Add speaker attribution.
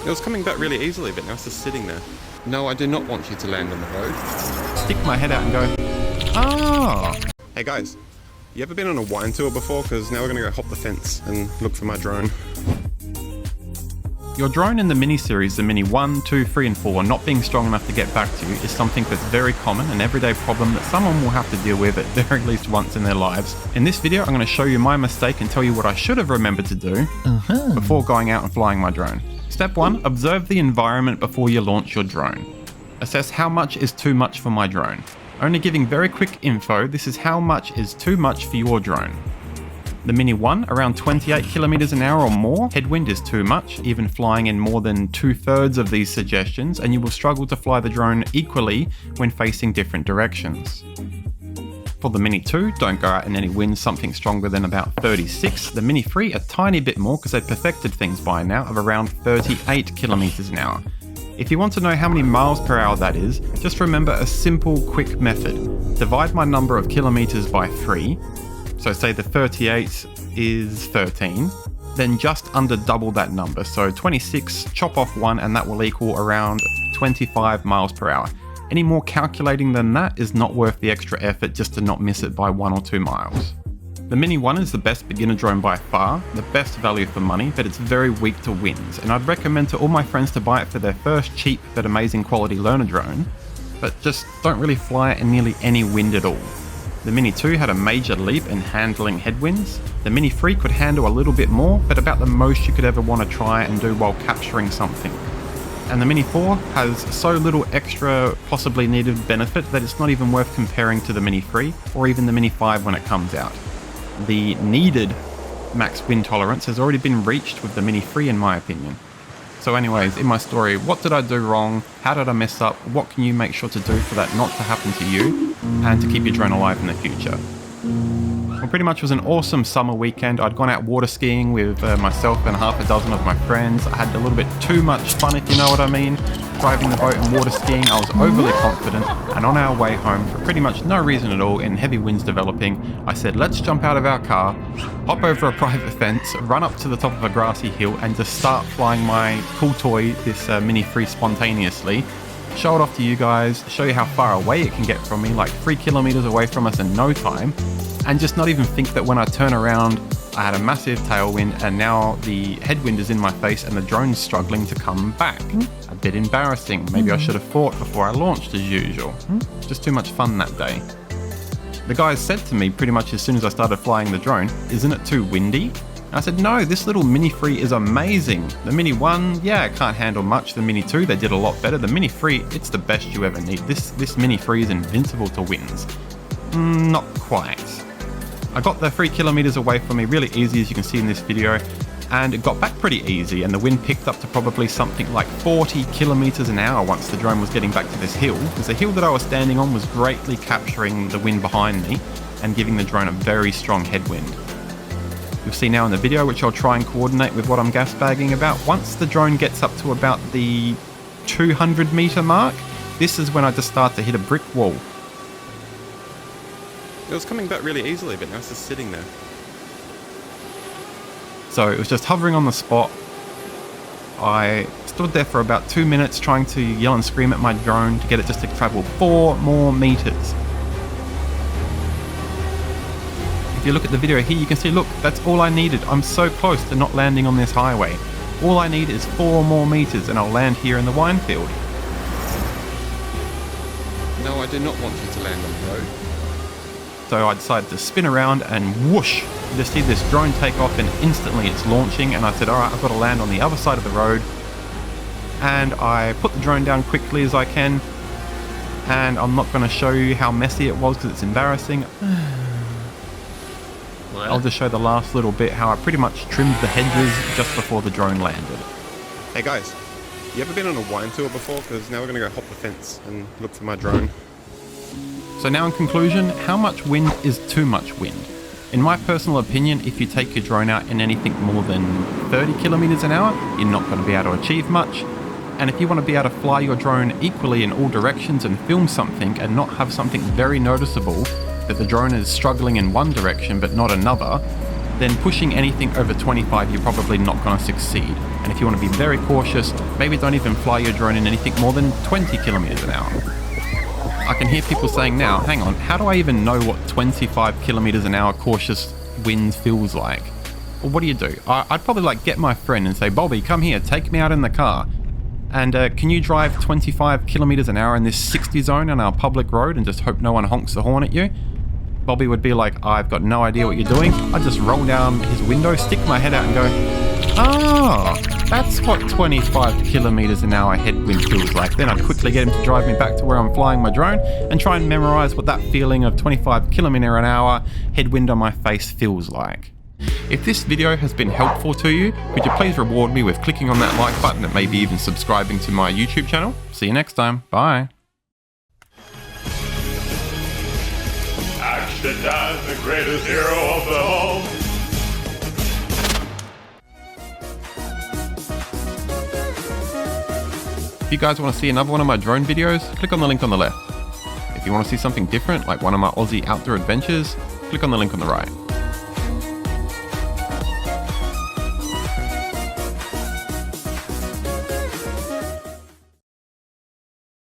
Speaker 1: It was coming back really easily, but now it's just sitting there. No, I do not want you to land on the road.
Speaker 2: Stick my head out and go, ah.
Speaker 1: Hey guys, you ever been on a wine tour before? Because now we're going to go hop the fence and look for my drone.
Speaker 2: Your drone in the mini-series, the Mini 1, 2, 3 and 4, not being strong enough to get back to you is something that's very common, an everyday problem that someone will have to deal with at very least once in their lives. In this video, I'm going to show you my mistake and tell you what I should have remembered to do before going out and flying my drone. Step 1, observe the environment before you launch your drone. Assess how much is too much for my drone. Only giving very quick info, this is how much is too much for your drone. The Mini 1, around 28 kilometers an hour or more, headwind is too much, even flying in more than 2/3 of these suggestions, and you will struggle to fly the drone equally when facing different directions. For the Mini 2, don't go out in any winds something stronger than about 36. The Mini 3, a tiny bit more because they've perfected things by now, of around 38 kilometers an hour. If you want to know how many miles per hour that is, just remember a simple, quick method. Divide my number of kilometers by 3. So say the 38 is 13, then just under double that number. So 26, chop off 1, and that will equal around 25 miles per hour. Any more calculating than that is not worth the extra effort just to not miss it by 1 or 2 miles. The Mini 1 is the best beginner drone by far, the best value for money, but it's very weak to winds, and I'd recommend to all my friends to buy it for their first cheap but amazing quality learner drone, but just don't really fly it in nearly any wind at all. The Mini 2 had a major leap in handling headwinds. The Mini 3 could handle a little bit more, but about the most you could ever want to try and do while capturing something. And the Mini 4 has so little extra possibly needed benefit that it's not even worth comparing to the Mini 3 or even the Mini 5 when it comes out. The needed max wind tolerance has already been reached with the Mini 3 in my opinion. So anyways, in my story, what did I do wrong? How did I mess up? What can you make sure to do for that not to happen to you and to keep your drone alive in the future? Well, pretty much it was an awesome summer weekend. I'd gone out water skiing with myself and half a dozen of my friends. I had a little bit too much fun, if you know what I mean. Driving the boat and water skiing, I was overly confident, and on our way home, for pretty much no reason at all, in heavy winds developing, I said, let's jump out of our car, hop over a private fence, run up to the top of a grassy hill, and just start flying my cool toy, this Mini 3, spontaneously. Show it off to you guys, show you how far away it can get from me, like 3 kilometers away from us in no time, and just not even think that when I turn around, I had a massive tailwind and now the headwind is in my face and the drone's struggling to come back. A bit embarrassing. Maybe I should have thought before I launched as usual. Just too much fun that day. The guys said to me pretty much as soon as I started flying the drone, isn't it too windy? And I said, no, this little Mini 3 is amazing. The Mini 1, yeah, it can't handle much. The Mini 2, they did a lot better. The Mini 3, it's the best you ever need. This Mini 3 is invincible to winds. Not quite. I got the 3 kilometers away from me really easy, as you can see in this video, and it got back pretty easy, and the wind picked up to probably something like 40 kilometers an hour once the drone was getting back to this hill, because the hill that I was standing on was greatly capturing the wind behind me and giving the drone a very strong headwind. You'll see now in the video, which I'll try and coordinate with what I'm gas bagging about, once the drone gets up to about the 200 meter mark, this is when I just start to hit a brick wall.
Speaker 1: It was coming back really easily, but now it's just sitting there.
Speaker 2: So it was just hovering on the spot. I stood there for about 2 minutes trying to yell and scream at my drone to get it just to travel 4 more meters. If you look at the video here, you can see, look, that's all I needed. I'm so close to not landing on this highway. All I need is 4 more meters and I'll land here in the wine field.
Speaker 1: No, I do not want you to land on the road.
Speaker 2: So I decided to spin around and whoosh, you just see this drone take off and instantly it's launching, and I said, alright, I've got to land on the other side of the road. And I put the drone down quickly as I can, and I'm not going to show you how messy it was because it's embarrassing. I'll just show the last little bit how I pretty much trimmed the hedges just before the drone landed.
Speaker 1: Hey guys, you ever been on a wine tour before? Because now we're going to go hop the fence and look for my drone.
Speaker 2: So now in conclusion, how much wind is too much wind? In my personal opinion, if you take your drone out in anything more than 30 kilometers an hour, you're not going to be able to achieve much. And if you want to be able to fly your drone equally in all directions and film something and not have something very noticeable that the drone is struggling in one direction but not another, then pushing anything over 25 you're probably not going to succeed. And if you want to be very cautious, maybe don't even fly your drone in anything more than 20 kilometers an hour. I can hear people saying now, hang on, how do I even know what 25 kilometers an hour cautious wind feels like? Well, what do? I'd probably like get my friend and say, Bobby, come here, take me out in the car. And can you drive 25 kilometers an hour in this 60 zone on our public road and just hope no one honks the horn at you? Bobby would be like, I've got no idea what you're doing. I'd just roll down his window, stick my head out and go, oh, that's what 25 kilometers an hour headwind feels like. Then I'd quickly get him to drive me back to where I'm flying my drone and try and memorize what that feeling of 25 kilometer an hour headwind on my face feels like. If this video has been helpful to you, could you please reward me with clicking on that like button and maybe even subscribing to my YouTube channel? See you next time. Bye.
Speaker 3: Actiondan, the greatest hero of them all.
Speaker 2: If you guys want to see another one of my drone videos, click on the link on the left. If you want to see something different, like one of my Aussie outdoor adventures, click on the link on the right.